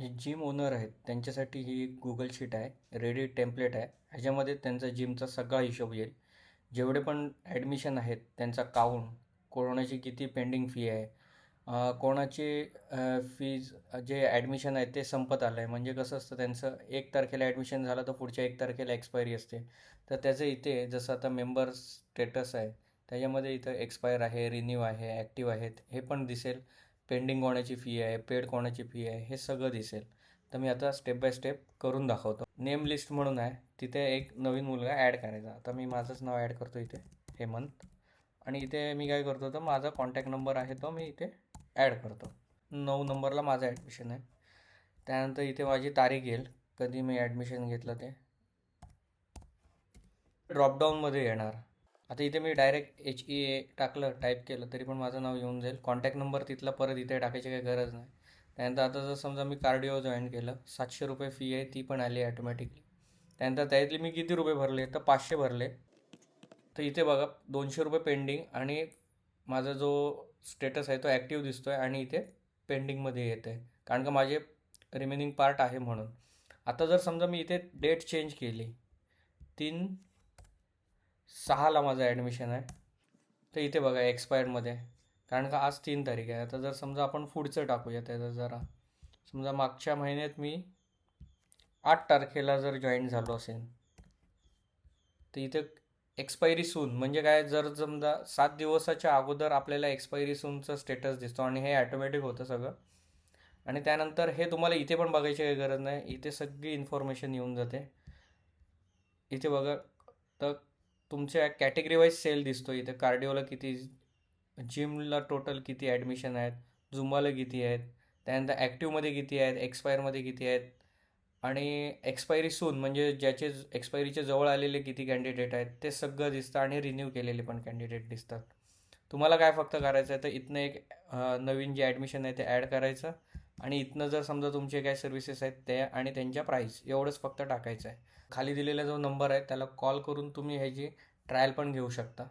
जे gym owner आहेत त्यांच्यासाठी ही एक गुगल शीट आहे, रेडी टेम्पलेट आहे. ह्याच्यामध्ये त्यांचा जिमचा सगळा हिशोब येईल. जेवढे पण ॲडमिशन आहेत त्यांचा काउंट, कोणाची किती पेंडिंग फी आहे, कोणाची फीज जे ॲडमिशन आहे ते संपत आलं आहे. म्हणजे कसं असतं त्यांचं 1 तारखेला ॲडमिशन झालं तर पुढच्या 1 तारखेला एक्सपायरी असते. तर त्याचं इथे जसं आता मेंबर स्टेटस आहे त्याच्यामध्ये इथं एक्सपायर आहे, रिन्यू आहे, ॲक्टिव्ह आहेत हे पण दिसेल. पेंडिंग कोणाची फी आहे, पेड कोणाची फी आहे हे सगळं दिसेल. तर मी आता स्टेप बाय स्टेप करून दाखवतो. नेम लिस्ट म्हणून आहे, तिथे एक नवीन मुलगा ॲड करायचा. आता मी माझंच नाव ॲड करतो इथे, हेमंत. आणि इथे मी काय करतो तर माझा कॉन्टॅक्ट नंबर आहे तो मी इथे ॲड करतो. 9 नंबरला माझं ॲडमिशन आहे. त्यानंतर इथे माझी तारीख येईल, कधी मी ॲडमिशन घेतलं ते ड्रॉपडाऊनमध्ये येणार. आता इथे मी डायरेक्ट HEA टाकलं, टाईप केलं तरी पण माझं नाव येऊन जाईल. कॉन्टॅक्ट नंबर तिथला परत इथे टाकायची काही गरज नाही. त्यानंतर आता जर समजा मी कार्डिओ जॉईन केलं, 700 रुपये फी आहे, ती पण आली ॲटोमॅटिकली. त्यानंतर त्यातले मी किती रुपये भरले तर 500 भरले. तर इथे बघा 200 रुपये पेंडिंग आणि माझा जो स्टेटस आहे तो ॲक्टिव्ह दिसतो आहे आणि इथे पेंडिंगमध्ये येत आहे, कारण का माझे रिमेनिंग पार्ट आहे म्हणून. आता जर समजा मी इथे डेट चेंज केली, 3/6ला माझं ॲडमिशन आहे, तर इथे बघा एक्सपायर्डमध्ये, कारण का आज 3 तारीख आहे. आता जर समजा आपण पुढचं टाकूया त्याचं जरा, समजा मागच्या महिन्यात मी 8 तारखेला जर जॉईन झालो असेल तर इथे एक्सपायरी सून म्हणजे काय, जर समजा 7 दिवसाच्या अगोदर आपल्याला एक्सपायरी सूनचं स्टेटस दिसतो आणि हे ॲटोमॅटिक होतं सगळं. आणि त्यानंतर हे तुम्हाला इथे पण बघायची काही गरज नाही, इथे सगळी इन्फॉर्मेशन येऊन जाते. इथे बघा तर तुमच्या कॅटेगरी वाईज सेल दिसतो. इथे कार्डिओला किती, जिमला टोटल किती ॲडमिशन आहेत, झुंबाला किती आहेत, त्यानंतर ॲक्टिव्हमध्ये किती आहेत, एक्सपायरमध्ये किती आहेत, आणि एक्सपायरी सून म्हणजे ज्याचे एक्सपायरीचे जवळ आलेले किती कॅन्डिडेट आहेत ते सगळं दिसतं आणि रिन्यू केलेले पण कॅन्डिडेट दिसतात. तुम्हाला काय फक्त करायचं आहे तर इथनं एक नवीन जे ॲडमिशन आहे ते ॲड करायचं आणि इथनं जर समजा तुमचे काय सर्व्हिसेस आहेत ते आणि त्यांच्या प्राईस एवढंच फक्त टाकायचं आहे. खाली दिलेला जो नंबर आहे त्याला कॉल करून तुम्ही ह्याची ट्रायल पण घेऊ शकता.